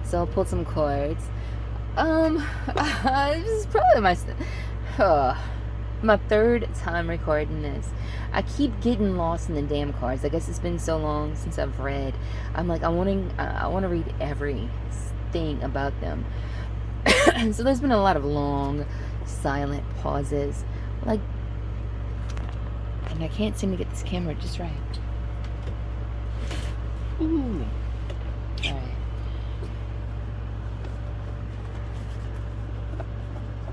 So I'll pull some cards. This is probably my third time recording this. I keep getting lost in the damn cards. I guess it's been so long since I've read. I'm like, I want to read everything about them. So there's been a lot of long, silent pauses. Like, and I can't seem to get this camera just right. Ooh. All right.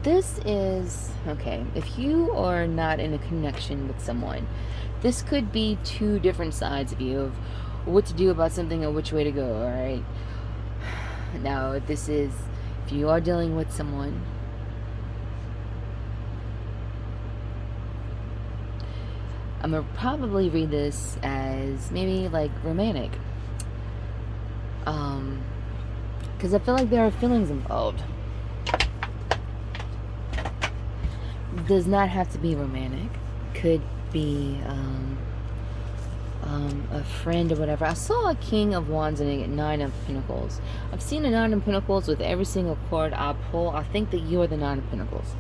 This is, okay, if you are not in a connection with someone, this could be two different sides of you of what to do about something or which way to go, alright? Now, if you are dealing with someone, I'm going to probably read this as maybe like romantic. Because I feel like there are feelings involved. Does not have to be romantic. Could be a friend or whatever. I saw a King of Wands and a Nine of Pentacles. I've seen a Nine of Pentacles with every single card I pull. I think that you are the Nine of Pentacles.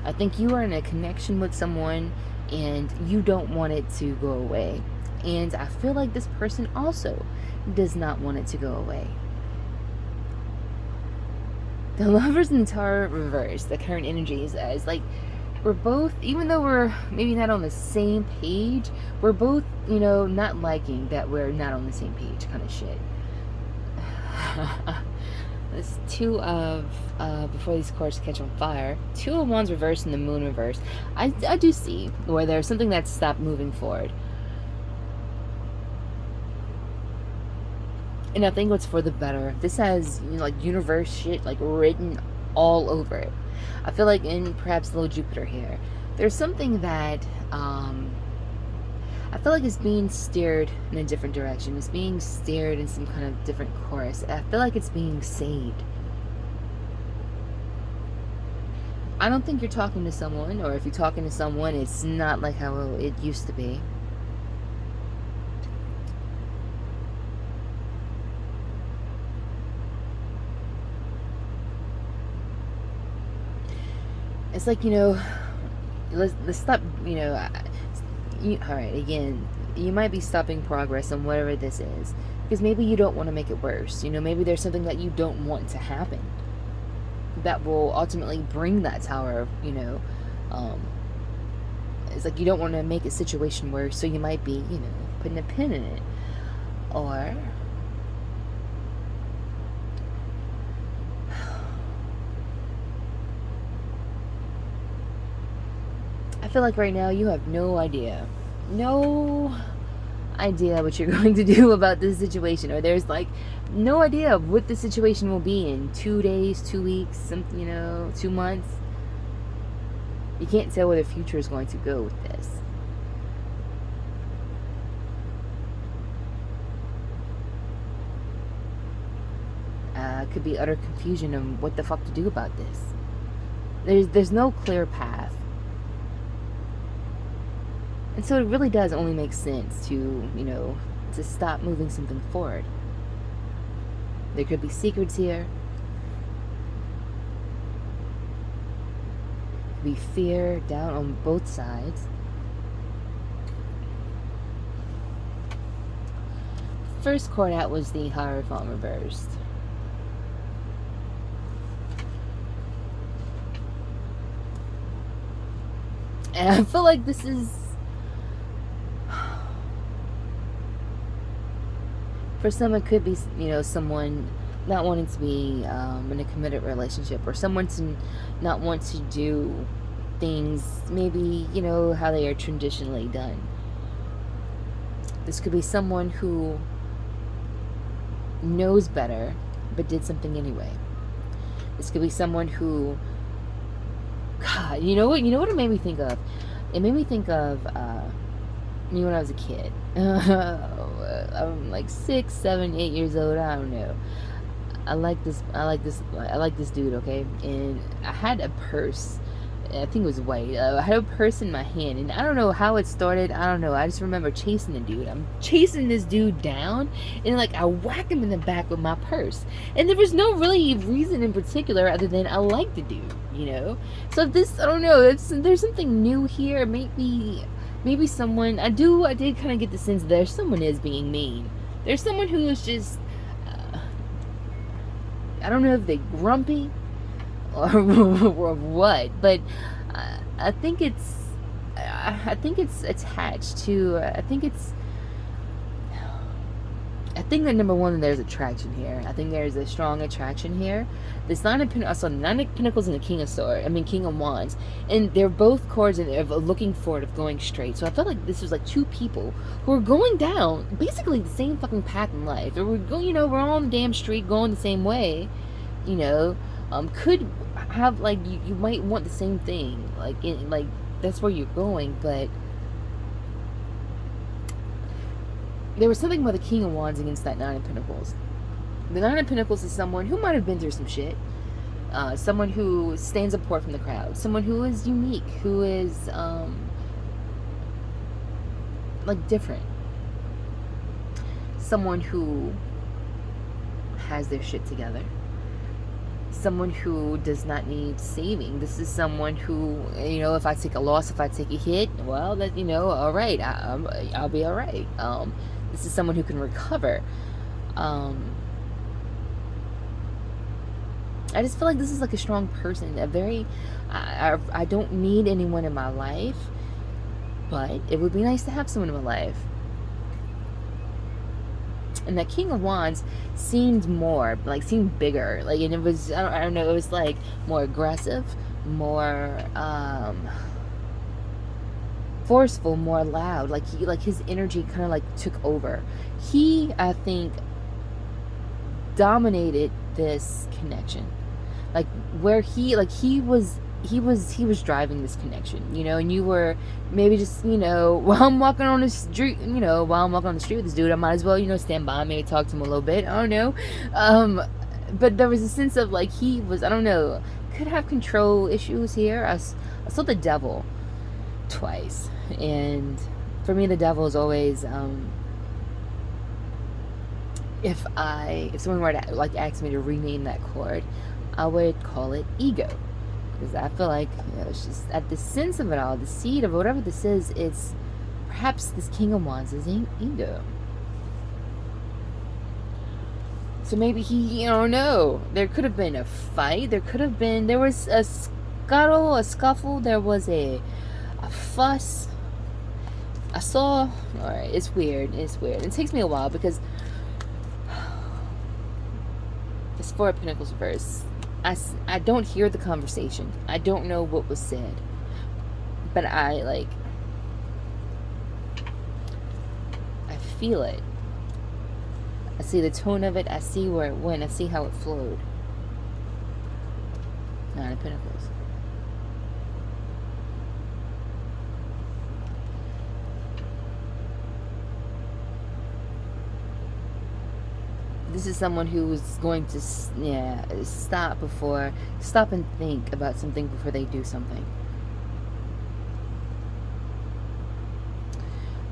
I think you are in a connection with someone and you don't want it to go away. And I feel like this person also does not want it to go away. The Lovers in Tarot reverse, the current energy is like, we're both, even though we're maybe not on the same page, we're both, not liking that we're not on the same page kind of shit. This two of, before these cards catch on fire, Two of Wands reverse and the Moon reverse. I do see where there's something that's stopped moving forward. And I think it's for the better. This has, like universe shit, like written all over it. I feel like in perhaps little Jupiter here, there's something that I feel like it's being steered in a different direction. It's being steered in some kind of different course. I feel like it's being saved. I don't think you're talking to someone, or if you're talking to someone, it's not like how it used to be. It's like, let's stop, alright, again, you might be stopping progress on whatever this is, because maybe you don't want to make it worse. Maybe there's something that you don't want to happen that will ultimately bring that tower, it's like you don't want to make a situation worse, so you might be, putting a pin in it. Or I feel like right now you have no idea what you're going to do about this situation, or there's like no idea of what the situation will be in 2 days, 2 weeks, 2 months. You can't tell where the future is going to go with this. Could be utter confusion of what the fuck to do about this. There's no clear path. And so it really does only make sense to, to stop moving something forward. There could be secrets here. Could be fear, doubt on both sides. First card out was the Hierophant reversed. And I feel like this is, for some it could be, someone not wanting to be in a committed relationship, or someone to not want to do things maybe, how they are traditionally done. This could be someone who knows better but did something anyway. This could be someone who, God, you know what it made me think of? It made me think of me when I was a kid. I'm like 6, 7, 8 years old. I don't know. I like this dude, okay? And I had a purse. I think it was white. I had a purse in my hand, and I don't know how it started. I don't know. I just remember chasing the dude. I'm chasing this dude down, and like I whack him in the back with my purse. And there was no really reason in particular other than I like the dude, you know. So this, I don't know. There's something new here. Maybe someone. I did kind of get the sense that someone is being mean. There's someone who is just. I don't know if they're grumpy or what, but I think it's attached to. I think that number one, there's attraction here. I think there's a strong attraction here. This Nine of Pentacles, Nine of Pentacles and the King of Wands, and they're both cards of looking forward, of going straight. So I felt like this was like two people who are going down basically the same fucking path in life. We're going, you know, we're all on the damn street going the same way, you know. Could have like you might want the same thing, like that's where you're going, but there was something about the King of Wands against that Nine of Pentacles. The Nine of Pentacles is someone who might have been through some shit. Someone who stands apart from the crowd. Someone who is unique. Who is, like, different. Someone who has their shit together. Someone who does not need saving. This is someone who, you know, if I take a loss, if I take a hit, well, that, you know, all right, I'll be all right. This is someone who can recover. I just feel like this is like a strong person. A very, I don't need anyone in my life, but it would be nice to have someone in my life. And that King of Wands seemed bigger. Like, and it was, I don't know, it was like more aggressive, more, forceful, more loud. Like his energy kind of like took over. He, I think, dominated this connection. Like where he was driving this connection, you know, and you were maybe just, you know, while I'm walking on the street with this dude, I might as well, you know, stand by, maybe talk to him a little bit. I don't know. But there was a sense of like he was, I don't know, could have control issues here. I saw the devil twice, and for me the devil is always if someone were to like ask me to rename that card, I would call it ego, because I feel like, you know, it's just at the sense of it all, the seed of whatever this is, it's perhaps this King of Wands is ego. So maybe he, I don't know, there could have been a fight, there was a scuffle, there was a fuss. I saw, alright, it's weird. It takes me a while because it's Four of Pentacles reverse. I don't hear the conversation. I don't know what was said. But I feel it. I see the tone of it. I see where it went. I see how it flowed. Nine of Pentacles. This is someone who is going to stop and think about something before they do something.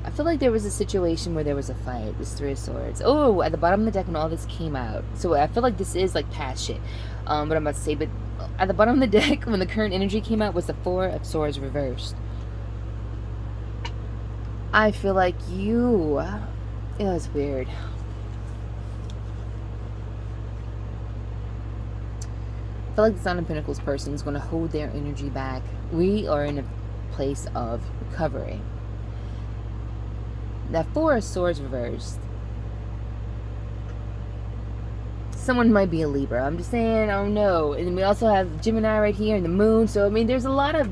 I feel like there was a situation where there was a fight. This Three of Swords. Oh, at the bottom of the deck when all this came out. So I feel like this is like past shit. What I'm about to say. But at the bottom of the deck when the current energy came out was the Four of Swords reversed. I feel like it was weird. I feel like the Nine of Pentacles person is going to hold their energy back. We are in a place of recovery. That Four of Swords reversed. Someone might be a Libra. I'm just saying, I don't know. And we also have Gemini right here and the Moon. So I mean, there's a lot of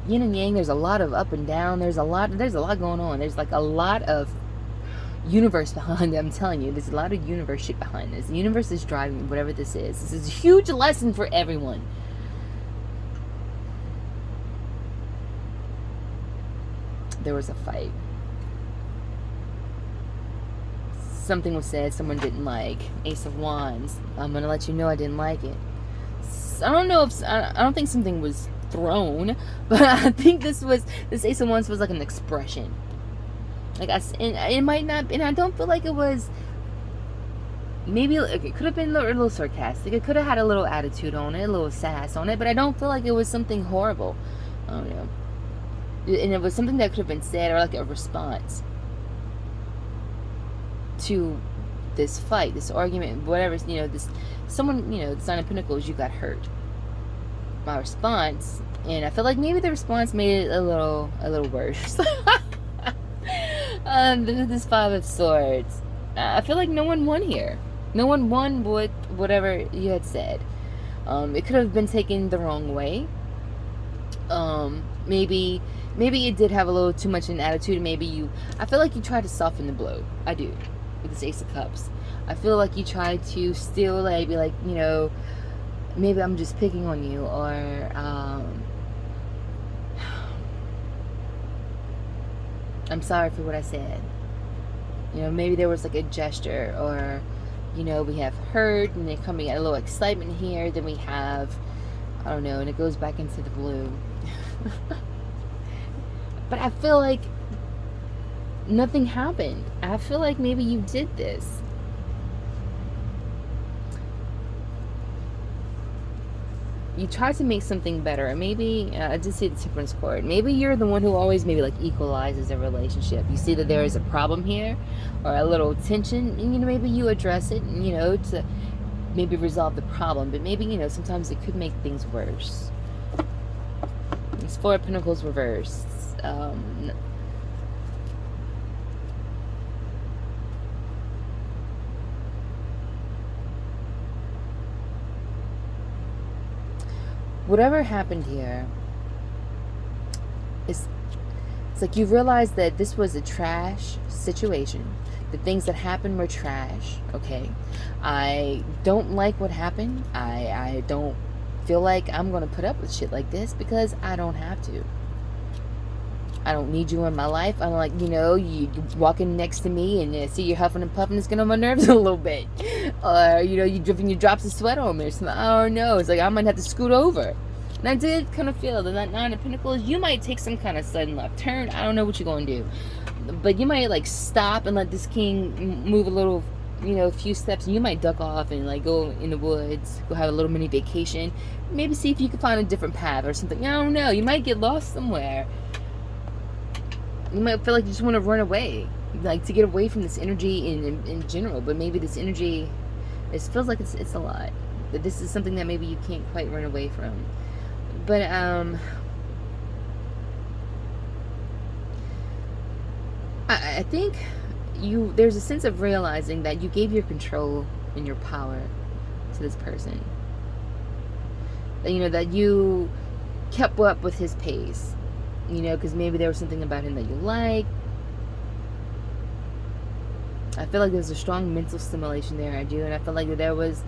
yin and yang. There's a lot of up and down. There's a lot going on. There's like a lot of universe behind it. I'm telling you, there's a lot of universe shit behind this. The universe is driving whatever this is. This is a huge lesson for everyone. There was a fight. Something was said someone didn't like. Ace of Wands. I'm gonna let you know I didn't like it. I don't know if I don't think something was throne, but I think this Ace of Wands was like an expression. Like and it might not, and I don't feel like it was. Maybe it could have been a little sarcastic. It could have had a little attitude on it, a little sass on it, but I don't feel like it was something horrible. I don't know. And it was something that could have been said, or like a response to this fight, this argument, whatever, this someone, the Sign of Pentacles, you got hurt. My response, and I feel like maybe the response made it a little worse. This Five of Swords. I feel like no one won here. No one won with whatever you had said. It could have been taken the wrong way. Maybe it did have a little too much an attitude. I feel like you tried to soften the blow. I do. With this Ace of Cups. I feel like you tried to still be like, maybe I'm just picking on you, or I'm sorry for what I said. Maybe there was like a gesture, or we have hurt, and then coming at a little excitement here, then we have, I don't know, and it goes back into the blue. But I feel like nothing happened. I feel like maybe you did this. You tried to make something better. Maybe, I just see the Temperance card. Maybe you're the one who always maybe like equalizes a relationship. You see that there is a problem here, or a little tension, and maybe you address it, to maybe resolve the problem. But maybe, sometimes it could make things worse. It's Four of Pentacles reversed. Whatever happened here, it's like you realize that this was a trash situation. The things that happened were trash, okay? I don't like what happened. I don't feel like I'm going to put up with shit like this, because I don't have to. I don't need you in my life. I'm like, you walking next to me and see you huffing and puffing, it's getting on my nerves a little bit. Or, you dripping your drops of sweat on me or something. I don't know. It's like I might have to scoot over. And I did kind of feel that Nine of Pentacles, you might take some kind of sudden left turn. I don't know what you're going to do. But you might, stop and let this king move a little, a few steps. And you might duck off and, go in the woods, go have a little mini vacation. Maybe see if you can find a different path or something. I don't know. You might get lost somewhere. You might feel like you just want to run away, to get away from this energy in general. But maybe this energy, it feels like it's a lot. But this is something that maybe you can't quite run away from. But I think there's a sense of realizing that you gave your control and your power to this person. That you kept up with his pace. Because maybe there was something about him that you like. I feel like there's a strong mental stimulation there. I do. And I feel like there was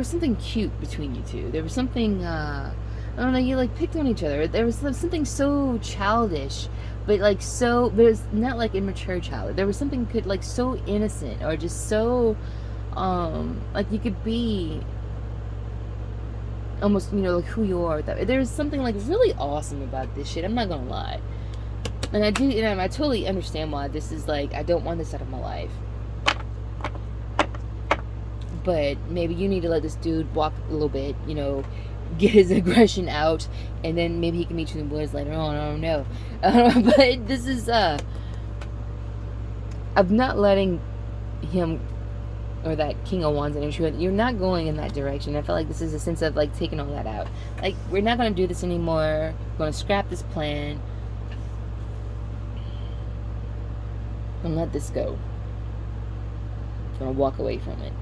something cute between you two. There was something, I don't know, you picked on each other. There was something so childish, but it's not like immature child. There was something so innocent, or just so, you could be almost, who you are. There's something really awesome about this shit. I'm not gonna lie. And I do, I totally understand why this is I don't want this out of my life. But maybe you need to let this dude walk a little bit, get his aggression out, and then maybe he can meet you in the woods later on. I don't know. But this is, I'm not letting him, or that King of Wands energy, you're not going in that direction. I feel like this is a sense of taking all that out. We're not going to do this anymore. We're going to scrap this plan and let this go. I'm going to walk away from it.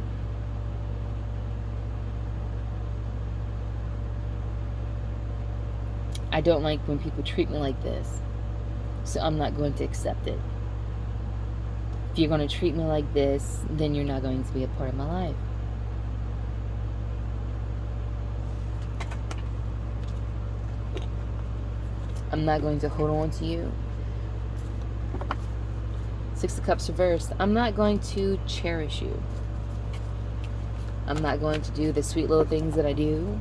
I don't like when people treat me like this, so I'm not going to accept it. If you're going to treat me like this, then you're not going to be a part of my life. I'm not going to hold on to you. Six of Cups reversed. I'm not going to cherish you. I'm not going to do the sweet little things that I do.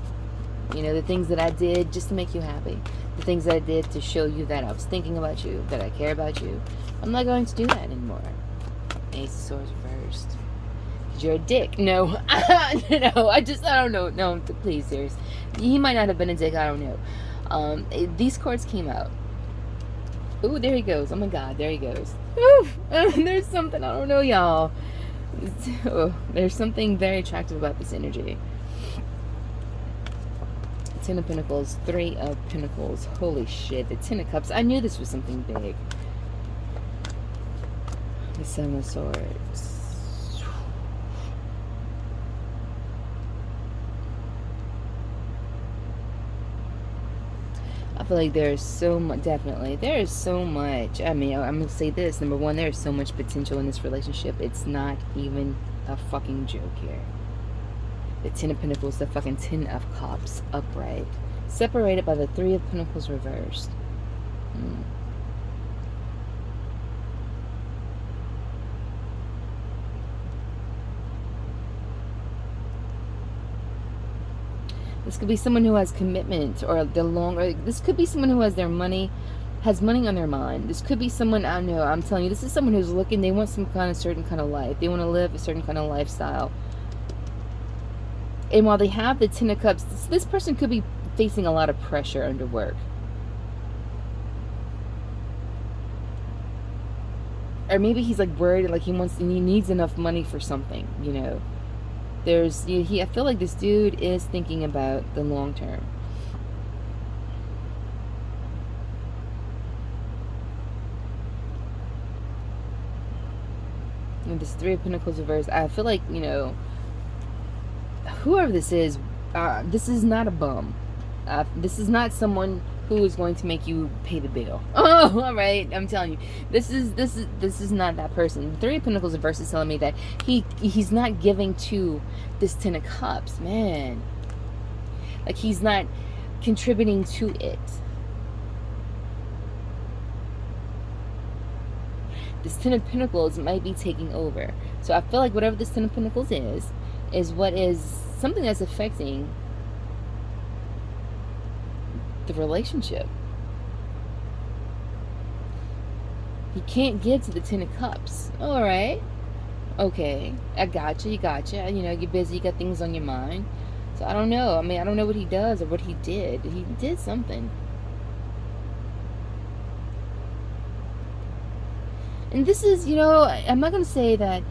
You know, the things that I did just to make you happy. The things that I did to show you that I was thinking about you, that I care about you. I'm not going to do that anymore. Ace of Swords reversed. Because you're a dick. No. No, I don't know. No, please, serious. He might not have been a dick, I don't know. These cards came out. Ooh, there he goes. Oh my god, there he goes. Ooh, there's something, I don't know, y'all. Oh, there's something very attractive about this energy. Ten of Pentacles, Three of Pentacles. Holy shit, the Ten of Cups. I knew this was something big. The Seven of Swords. I feel like there's so much, definitely. There is so much. I mean, I'm going to say this. Number one, there is so much potential in this relationship. It's not even a fucking joke here. The Ten of Pentacles, the fucking Ten of Cups, upright. Separated by the Three of Pentacles reversed. This could be someone who has commitment, or this could be someone who has money on their mind. This could be someone, I don't know, I'm telling you, this is someone who's looking, they want some kind of certain kind of life. They want to live a certain kind of lifestyle. And while they have the Ten of Cups, this person could be facing a lot of pressure under work. Or maybe he's like worried, like he needs enough money for something, you know. I feel like this dude is thinking about the long term. And this Three of Pentacles reversed, I feel like, you know, whoever this is not a bum. This is not someone who is going to make you pay the bill. Oh, all right. I'm telling you, this is not that person. The Three of Pentacles reverse is telling me that he's not giving to this Ten of Cups, man. Like he's not contributing to it. This Ten of Pentacles might be taking over. So I feel like whatever this Ten of Pentacles is what is something that's affecting the relationship. He can't get to the Ten of Cups. All right. Okay. I gotcha. You gotcha. You know, you're busy. You got things on your mind. So I don't know. I mean, I don't know what he does or what he did. He did something. And this is, you know, I'm not going to say that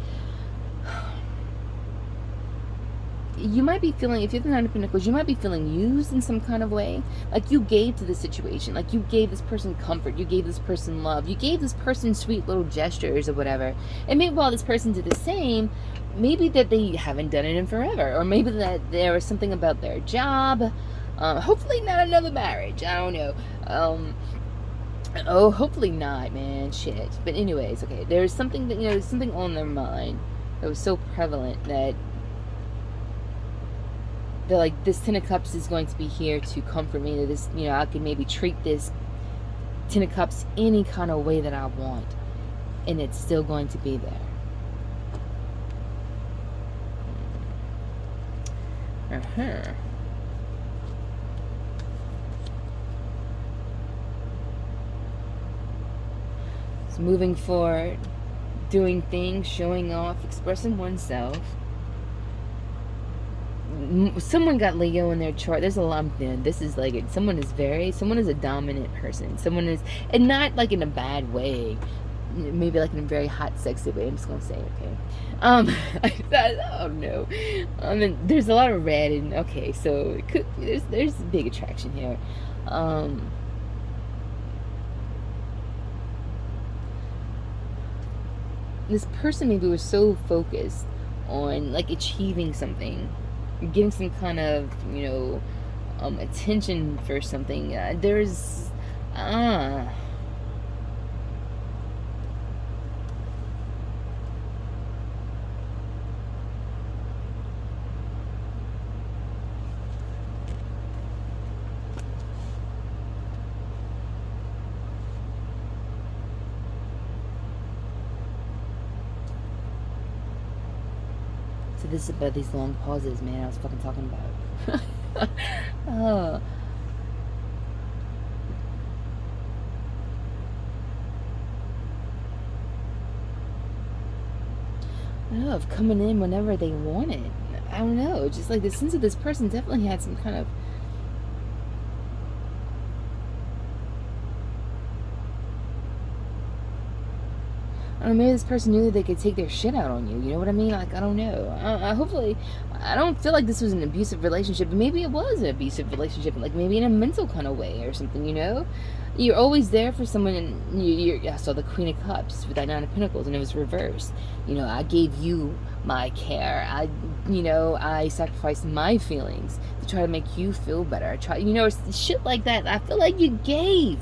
you might be feeling, if you're the Nine of Pentacles, you might be feeling used in some kind of way. Like you gave to the situation. Like you gave this person comfort. You gave this person love. You gave this person sweet little gestures or whatever. And maybe while this person did the same, maybe that they haven't done it in forever. Or maybe that there was something about their job. Hopefully not another marriage. I don't know. Oh, hopefully not, man. Shit. But anyways, okay. There's something that, you know, there's something on their mind that was so prevalent that they're like, this Ten of Cups is going to be here to comfort me. This, you know, I can maybe treat this Ten of Cups any kind of way that I want, and it's still going to be there. So moving forward, doing things, showing off, expressing oneself. Someone got Leo in their chart. There's a lot then. This is like someone is a dominant person. Someone is, and not like in a bad way. Maybe like in a very hot, sexy way. I'm just gonna say, okay. Oh no. And there's a lot of red, and okay, so it could, there's big attraction here. This person maybe was so focused on like achieving something, getting some kind of, you know, attention for something. So this is about these long pauses, man, I was fucking talking about. Oh, I don't know, of coming in whenever they wanted. I don't know. Just like the sense of this person definitely had some kind of. I don't know, maybe this person knew that they could take their shit out on you. You know what I mean? Like, I don't know. Hopefully, I don't feel like this was an abusive relationship, but maybe it was an abusive relationship, like maybe in a mental kind of way or something, you know? You're always there for someone, and I saw the Queen of Cups with that Nine of Pentacles, and it was reversed. You know, I gave you my care. I sacrificed my feelings to try to make you feel better. I try, shit like that. I feel like you gave.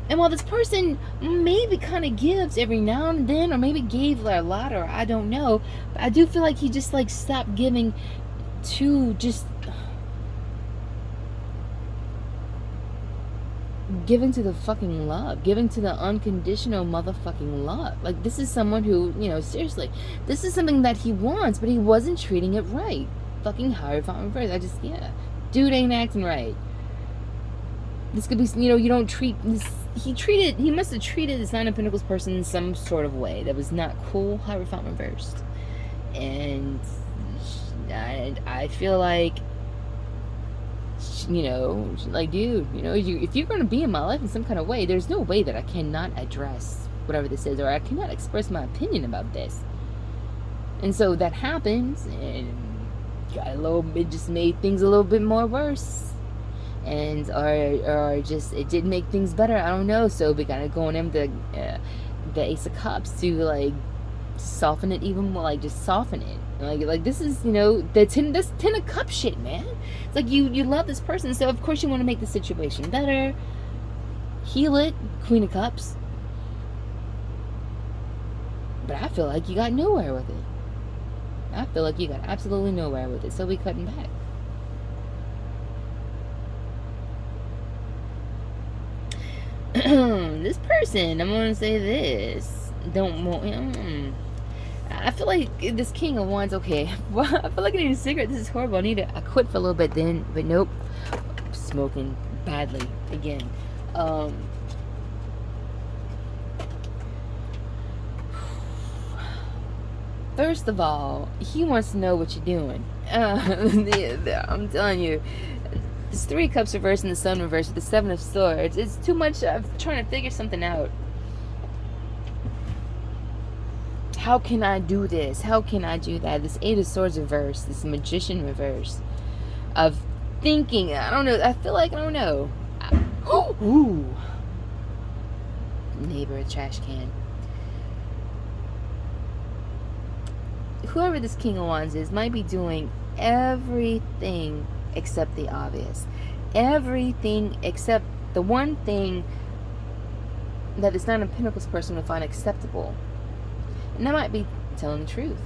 And while this person maybe kind of gives every now and then, or maybe gave a lot, or I don't know, but I do feel like he just like stopped giving to just giving to the fucking love, giving to the unconditional motherfucking love. Like, this is someone who, seriously, this is something that he wants, but he wasn't treating it right. Fucking Hierophant reverse. Dude ain't acting right. This could be, you don't treat this. He must have treated this Nine of Pentacles person in some sort of way that was not cool. Hierophant reversed. And I feel like, dude, if you're going to be in my life in some kind of way, there's no way that I cannot address whatever this is, or I cannot express my opinion about this. And so that happens, and it just made things a little bit more worse. And or just it didn't make things better. I don't know. So we gotta go on him the Ace of Cups to like soften it even more, like just soften it. Like this is this 10 of Cups shit, man. It's like you love this person, so of course you want to make the situation better, heal it. Queen of Cups. But I feel like you got nowhere with it. I feel like you got absolutely nowhere with it. So we cutting back. This person, I'm gonna say this. I feel like this King of Wands. Okay, well, I feel like I need a cigarette. This is horrible. I quit for a little bit then, but nope. Smoking badly again. First of all, he wants to know what you're doing. I'm telling you. This 3 Cups reversed and the Sun reversed with the 7 of Swords. It's too much. I'm trying to figure something out. How can I do this? How can I do that? This 8 of Swords reversed. This Magician reversed. Of thinking. I don't know. I feel like, I don't know. Ooh. Neighbor, a trash can. Whoever this King of Wands is might be doing everything except the obvious. Everything except the one thing that this Nine of Pentacles person would find acceptable. And that might be telling the truth.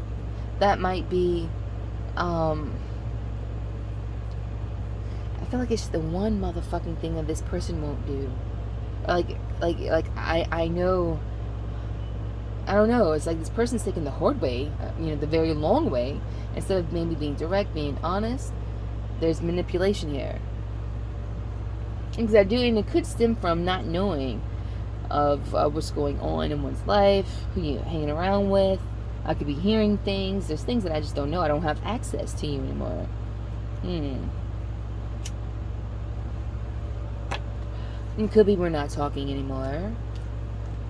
That might be, I feel like it's the one motherfucking thing that this person won't do. I know, I don't know, it's like this person's taking the hard way, the very long way, instead of maybe being direct, being honest. There's manipulation here. Because I do, and it could stem from not knowing of what's going on in one's life, who you're hanging around with. I could be hearing things. There's things that I just don't know. I don't have access to you anymore. It could be we're not talking anymore.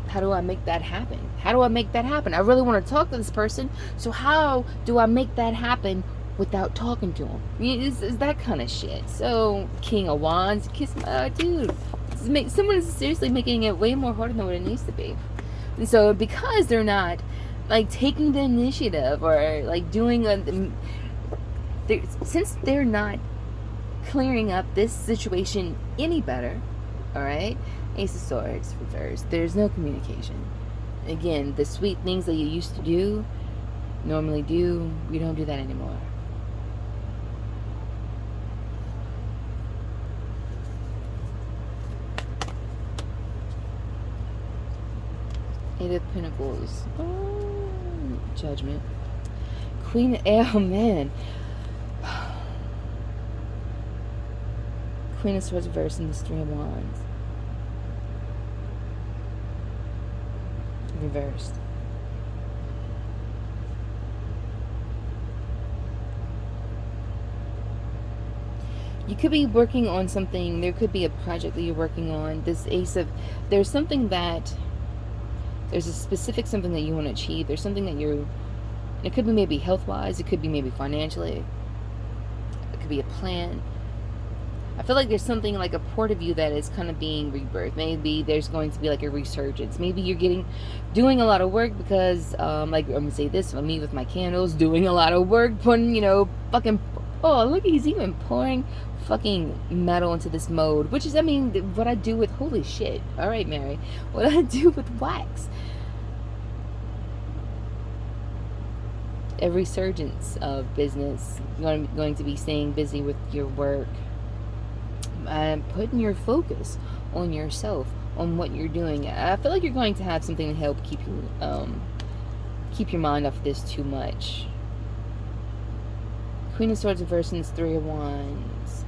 How do I make that happen? How do I make that happen? I really want to talk to this person, so how do I make that happen without talking to him? It's that kind of shit. So, King of Wands, kiss my dude. Someone is seriously making it way more harder than what it needs to be. And so, because they're not like taking the initiative or like doing since they're not clearing up this situation any better, all right? Ace of Swords reversed. There's no communication. Again, the sweet things that you used to do, normally do, we don't do that anymore. Eight of Pentacles. Oh, Judgment. Queen. Oh, man. Queen of Swords reversed and this Three of Wands. Reversed. You could be working on something. There could be a project that you're working on. This Ace of... There's something that... There's a specific something that you want to achieve. There's something that you're... It could be maybe health-wise. It could be maybe financially. It could be a plan. I feel like there's something like a part of you that is kind of being rebirthed. Maybe there's going to be like a resurgence. Maybe you're doing a lot of work because, like, I'm going to say this for me with my candles, doing a lot of work, putting, you know, fucking... Oh, look, he's even pouring fucking metal into this mode, which is, I mean, what I do with, holy shit, all right, Mary, what I do with wax. A resurgence of business. You're going to be staying busy with your work, putting your focus on yourself, on what you're doing. I feel like you're going to have something to help keep your mind off this too much. Queen of Swords reversed and Three of Wands.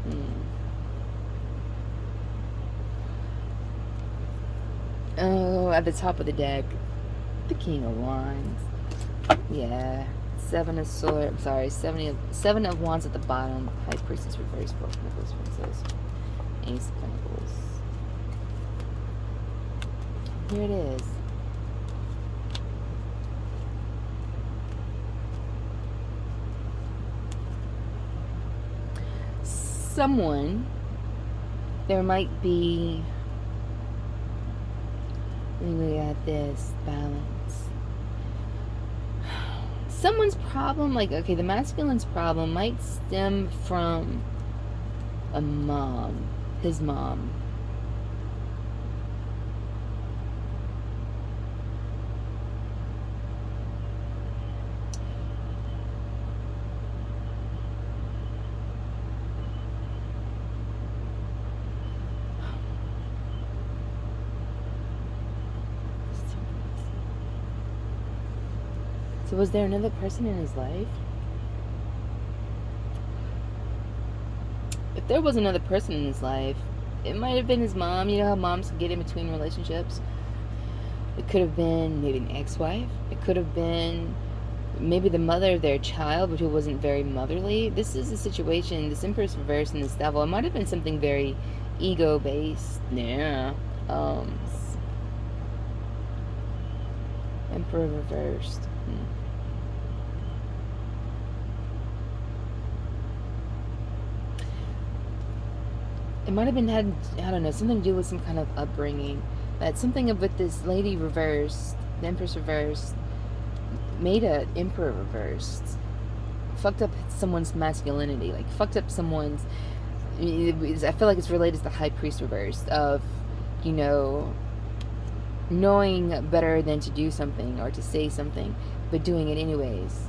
Oh, at the top of the deck, the King of Wands. Yeah. Seven of Swords. I'm sorry. Seven of Wands at the bottom. High Priestess reversed. Four of Pentacles, Princess. Ace of Pentacles. Here it is. Someone, there might be, let me look at this balance. Someone's problem, like, okay, the masculine's problem might stem from a mom, his mom. So was there another person in his life? If there was another person in his life, it might have been his mom. You know how moms get in between relationships? It could have been maybe an ex-wife. It could have been maybe the mother of their child, but who wasn't very motherly. This is a situation, this Empress reversed and this Devil. It might have been something very ego-based. Yeah. Emperor reversed. It might have been had, I don't know, something to do with some kind of upbringing. That something with this lady reversed, the Empress reversed, made an Emperor reversed. Fucked up someone's masculinity. Like, fucked up someone's... I feel like it's related to the High Priest reversed. Of, you know, knowing better than to do something or to say something, but doing it anyways.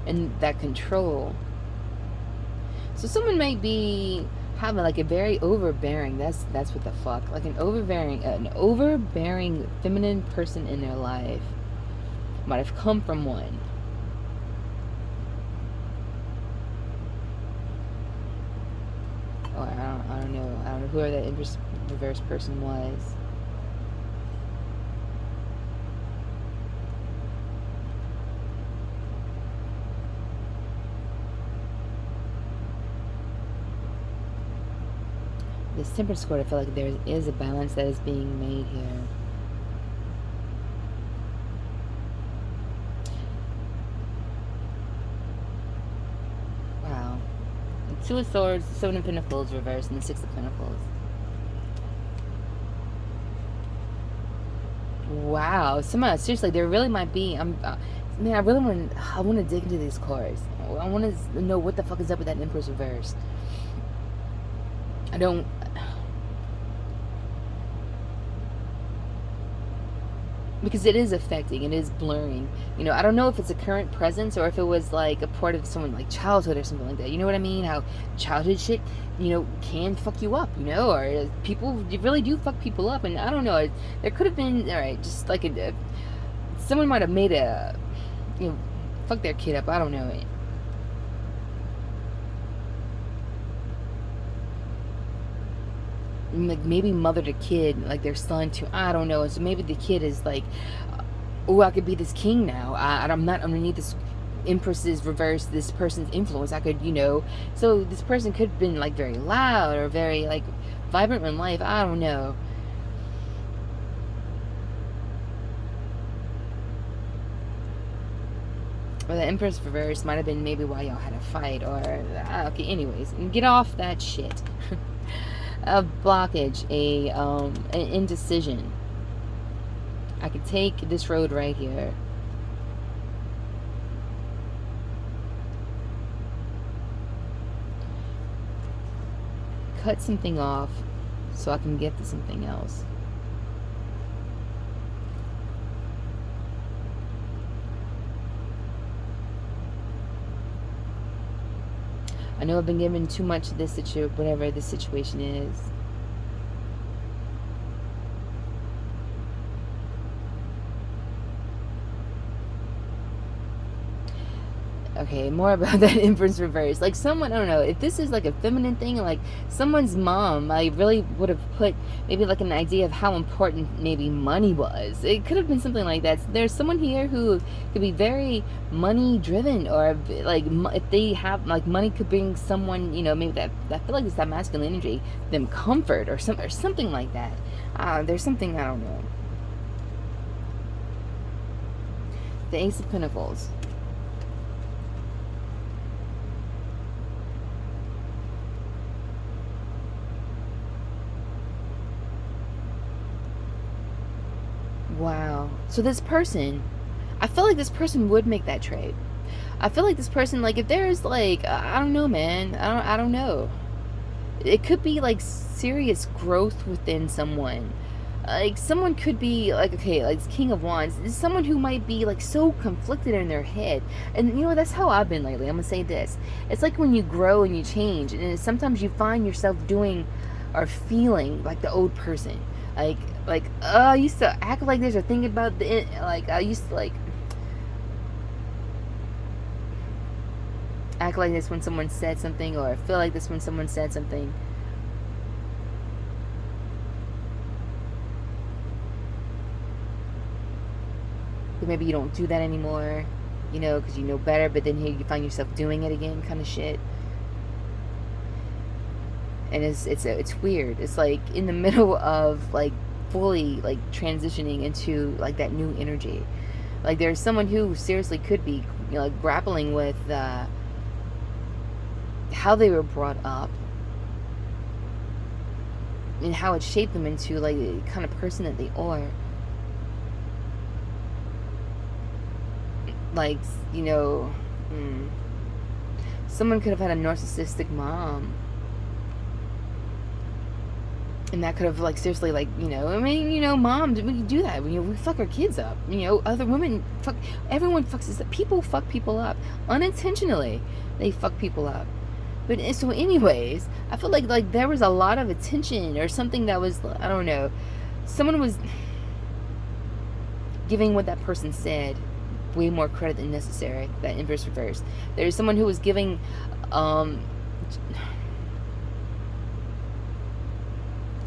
And that control... So someone might be having like a very overbearing, that's what the fuck, like an overbearing feminine person in their life. Might have come from one. Or I don't know whoever that reverse person was. This Temperance card, I feel like there is a balance that is being made here. Wow. The Two of Swords, Seven of Pentacles reversed, and the Six of Pentacles. Wow. Somehow, seriously, there really might be... man, I want to dig into these cards. I want to know what the fuck is up with that Empress reversed. I don't... Because it is affecting, it is blurring. You know, I don't know if it's a current presence or if it was like a part of someone like childhood or something like that. You know what I mean? How childhood shit, you know, can fuck you up, you know? Or people really do fuck people up. And I don't know, there could have been, alright, just like someone might have made a, you know, fuck their kid up. I don't know. like maybe mother to kid, like their son to, I don't know. So maybe the kid is like, oh, I could be this king now. I'm not underneath this Empress's reverse, this person's influence. I could, so this person could have been like very loud or very like vibrant in life. I don't know. Or the Empress reverse might have been maybe why y'all had a fight, or okay. Anyways, get off that shit. A blockage, an indecision. I could take this road right here. Cut something off so I can get to something else. I know I've been given too much of this whatever this situation is. Okay, more about that Empress reverse. Like someone, I don't know, if this is like a feminine thing, like someone's mom, I really would have put maybe like an idea of how important maybe money was. It could have been something like that. So there's someone here who could be very money driven, or like if they have like money could bring someone, maybe that I feel like it's that masculine energy, them comfort or something like that. There's something, I don't know. The Ace of Pentacles. Wow. So this person, I feel like this person would make that trade. I feel like this person, like if there's like, I don't know, man. I don't know. It could be like serious growth within someone. Like someone could be like, okay, like King of Wands. It's someone who might be like so conflicted in their head. And that's how I've been lately. I'm gonna say this. It's like when you grow and you change, and sometimes you find yourself doing or feeling like the old person. I used to act like this or think about I used to like act like this when someone said something, or feel like this when someone said something. But maybe you don't do that anymore, because you know better, but then here you find yourself doing it again, kind of shit. And it's weird. It's like in the middle of like fully like transitioning into like that new energy. Like there's someone who seriously could be like grappling with how they were brought up and how it shaped them into like the kind of person that they are. Like, someone could have had a narcissistic mom. And that could have, like, seriously, like, mom, we do that. We fuck our kids up. Other women fuck, everyone fucks us up. People fuck people up. Unintentionally, they fuck people up. But, so anyways, I feel like there was a lot of attention or something that was, I don't know. Someone was giving what that person said way more credit than necessary. That inverse reverse. There's someone who was giving,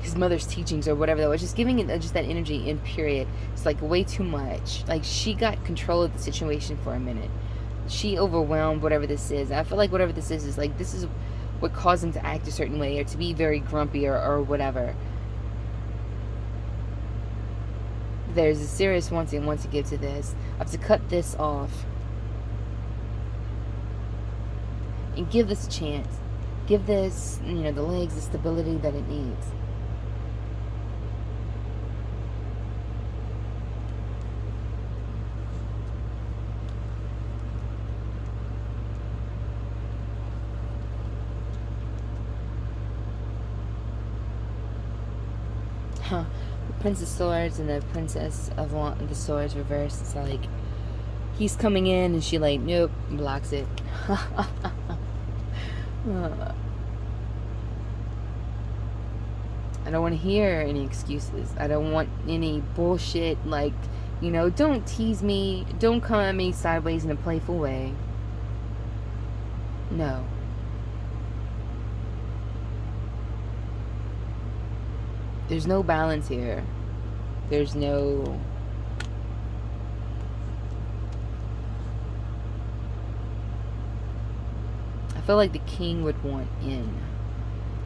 his mother's teachings or whatever that was, just giving it just that energy in period. It's like way too much. Like she got control of the situation for a minute. She overwhelmed whatever this is. I feel like whatever this is like this is what caused him to act a certain way or to be very grumpy or whatever. There's a serious wanting to give to this. I have to cut this off and give this a chance. Give this, the legs the stability that it needs. The Prince of Swords and the Princess of the Swords reversed. It's like he's coming in and she like, nope, blocks it. I don't want to hear any excuses. I don't want any bullshit like, don't tease me. Don't come at me sideways in a playful way. No. There's no balance here. There's no... I feel like the king would want in.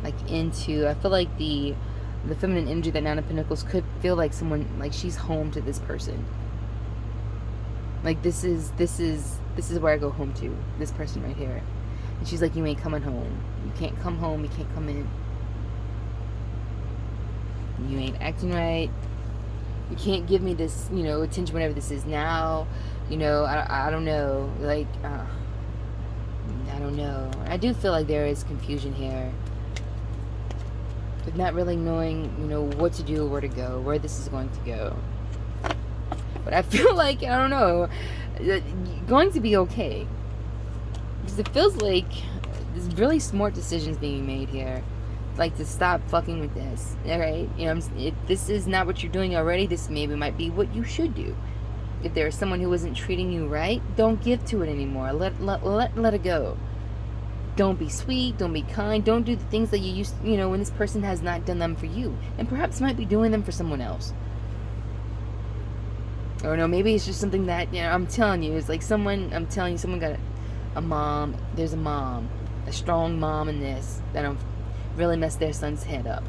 Like, into... I feel like the feminine energy, that Nine of Pentacles, could feel like someone... Like, she's home to this person. Like, this is where I go home to. This person right here. And she's like, you ain't coming home. You can't come home. You can't come in. You ain't acting right. You can't give me this, you know, attention whenever this is now. You know, I don't know. Like, I don't know. I do feel like there is confusion here. But not really knowing, you know, what to do, where to go, where this is going to go. But I feel like, I don't know, going to be okay. Because it feels like there's really smart decisions being made here. Like, to stop fucking with this, alright? You know, if this is not what you're doing already, this maybe might be what you should do. If there's someone who isn't treating you right, don't give to it anymore. Let it go. Don't be sweet, don't be kind, don't do the things that you used to, you know, when this person has not done them for you. And perhaps might be doing them for someone else. Or no, maybe it's just something that, you know, I'm telling you, it's like someone got a mom, there's a mom, a strong mom in this, that really messed their son's head up.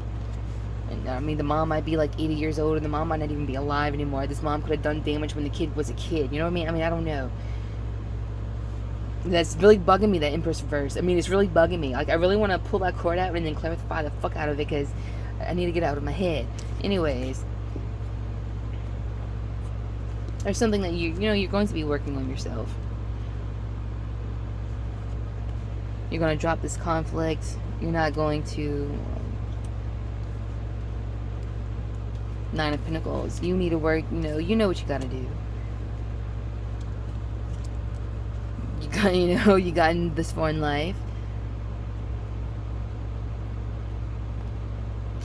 And I mean, the mom might be like 80 years old, and the mom might not even be alive anymore. This mom could have done damage when the kid was a kid, you know what I mean? I don't know. That's really bugging me, that Empress reverse. I mean, it's really bugging me. Like, I really want to pull that cord out and then clarify the fuck out of it, because I need to get it out of my head. Anyways. There's something that you know, you're going to be working on yourself. You're going to drop this conflict. You're not going to... Nine of Pentacles. You need to work, you know what you got to do. You got in this far in life.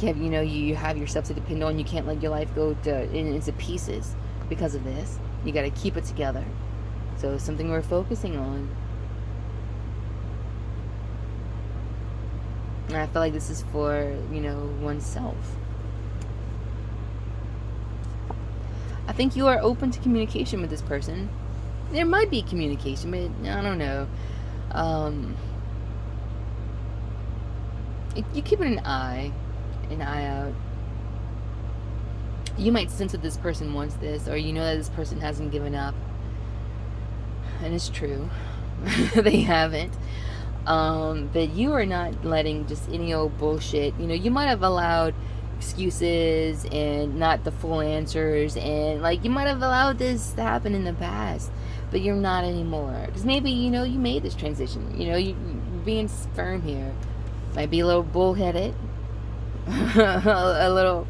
You have yourself to depend on. You can't let your life go into pieces because of this. You got to keep it together. So it's something we're focusing on. And I feel like this is for, oneself. I think you are open to communication with this person. There might be communication, but I don't know. You keep an eye out. You might sense that this person wants this, or you know that this person hasn't given up. And it's true. They haven't. But you are not letting just any old bullshit. You might have allowed excuses and not the full answers, and you might have allowed this to happen in the past, but you're not anymore. Because maybe, you made this transition. You're being firm here. Might be a little bullheaded. A little,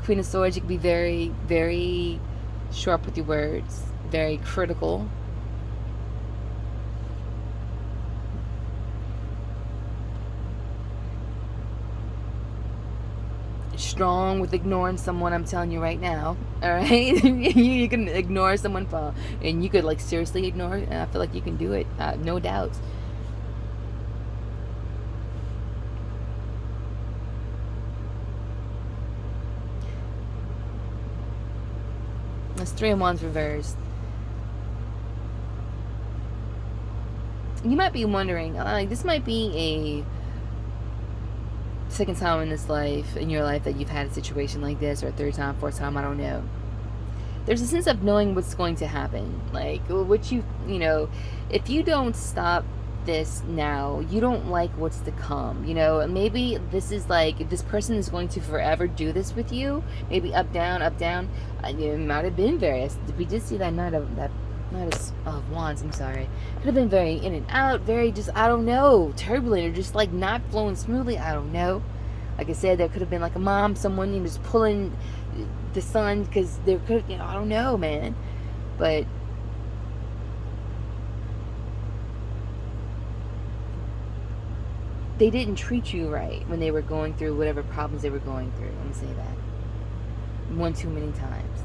Queen of Swords, you can be very, very sharp with your words. Very critical. Strong with ignoring someone, I'm telling you right now. Alright? You can ignore someone, and you could seriously ignore it, and I feel like you can do it. No doubt. That's Three of Wands reversed. You might be wondering, this might be a second time in your life that you've had a situation like this, or a third time, fourth time, I don't know. There's a sense of knowing what's going to happen. If you don't stop this now, you don't like what's to come. Maybe this is this person is going to forever do this with you. Maybe up, down, up, down. It might have been various. We did see that Knight of Wands, I'm sorry. Could have been very in and out, very just, I don't know, turbulent, or just not flowing smoothly, I don't know. Like I said, there could have been a mom, someone just pulling the son, because there could have, I don't know, man. But they didn't treat you right when they were going through whatever problems they were going through. Let me say that. One too many times.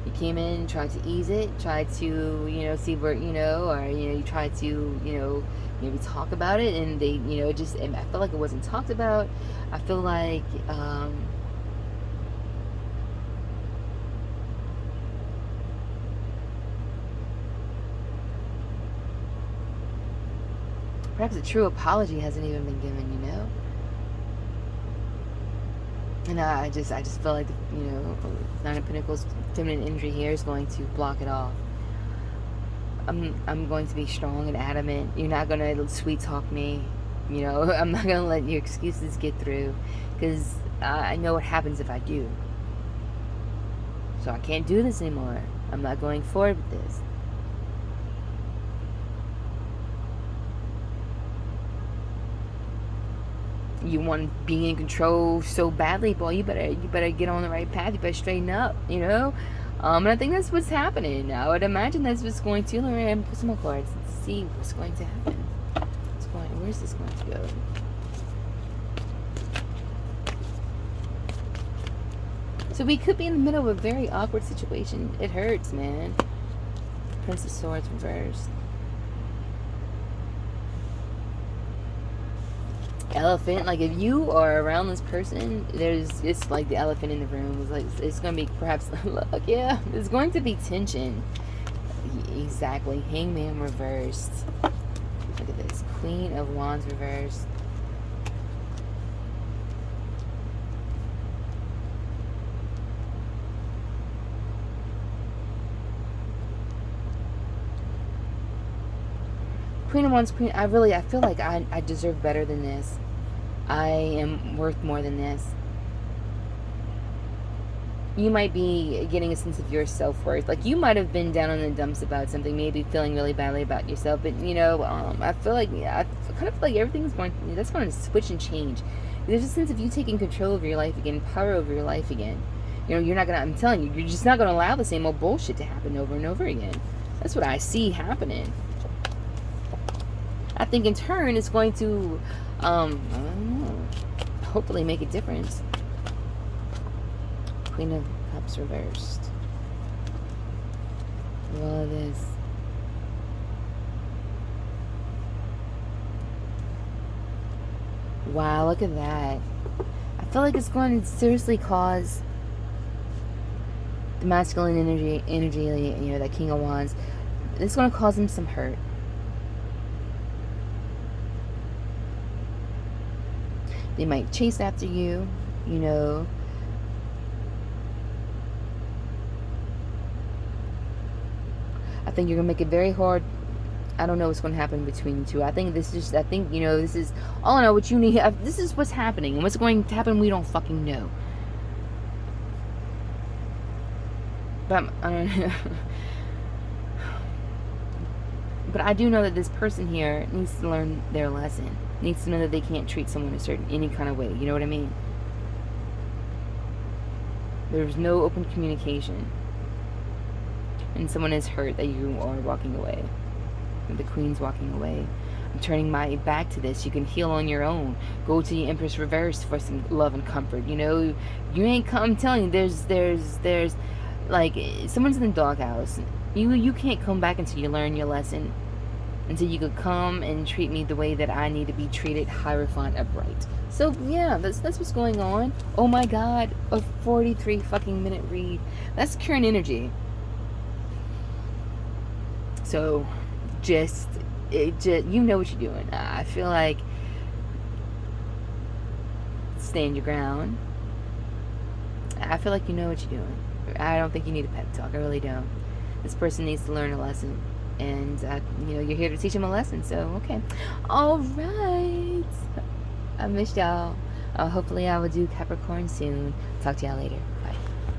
You came in, tried to ease it, tried to, see where, or, you tried to, maybe talk about it, and they, just, and I felt like it wasn't talked about. I feel like, perhaps a true apology hasn't even been given. And I just feel like, Nine of Pentacles, feminine energy here is going to block it off. I'm going to be strong and adamant. You're not going to sweet talk me. I'm not going to let your excuses get through, because I know what happens if I do. So I can't do this anymore. I'm not going forward with this. You want being in control so badly, boy, you better get on the right path. You better straighten up, and I think that's what's happening. I would imagine that's what's going to. Let me put some more cards and see what's going to happen. Where's this going to go? So we could be in the middle of a very awkward situation. It hurts, man. Prince of Swords reversed. Elephant, like if you are around this person, it's like the elephant in the room. It's gonna be perhaps look, yeah, there's going to be tension. Exactly. Hangman reversed. Look at this. Queen of Wands reversed. Queen of Wands, Queen. I feel like I deserve better than this. I am worth more than this. You might be getting a sense of your self-worth. Like, you might have been down in the dumps about something, maybe feeling really badly about yourself, but, I feel like, I kind of feel like everything's that's going to switch and change. There's a sense of you taking control of your life again, power over your life again. You're not going to, I'm telling you, you're just not going to allow the same old bullshit to happen over and over again. That's what I see happening. I think in turn it's going to, I don't know, hopefully make a difference. Queen of Cups reversed. All of this. Wow, look at that. I feel like it's going to seriously cause the masculine energy, that King of Wands. It's going to cause him some hurt. They might chase after you, I think you're going to make it very hard. I don't know what's going to happen between you two. I think this is, this is, all I know, what you need, this is what's happening. And what's going to happen, we don't fucking know. But, I don't know. But I do know that this person here needs to learn their lesson. Needs to know that they can't treat someone any kind of way. You know what I mean? There's no open communication. And someone is hurt that you are walking away. The Queen's walking away. I'm turning my back to this. You can heal on your own. Go to the Empress reverse for some love and comfort. You ain't come. I'm telling you, there's like, someone's in the doghouse. You can't come back until you learn your lesson. Until you could come and treat me the way that I need to be treated, Hierophant upright. So yeah, that's what's going on. Oh my God, a 43 fucking minute read. That's current energy. So just you know what you're doing. I feel like stand your ground. I feel like you know what you're doing. I don't think you need a pep talk. I really don't. This person needs to learn a lesson. And, you're here to teach them a lesson. So, okay. All right. I missed y'all. Hopefully I will do Capricorn soon. Talk to y'all later. Bye.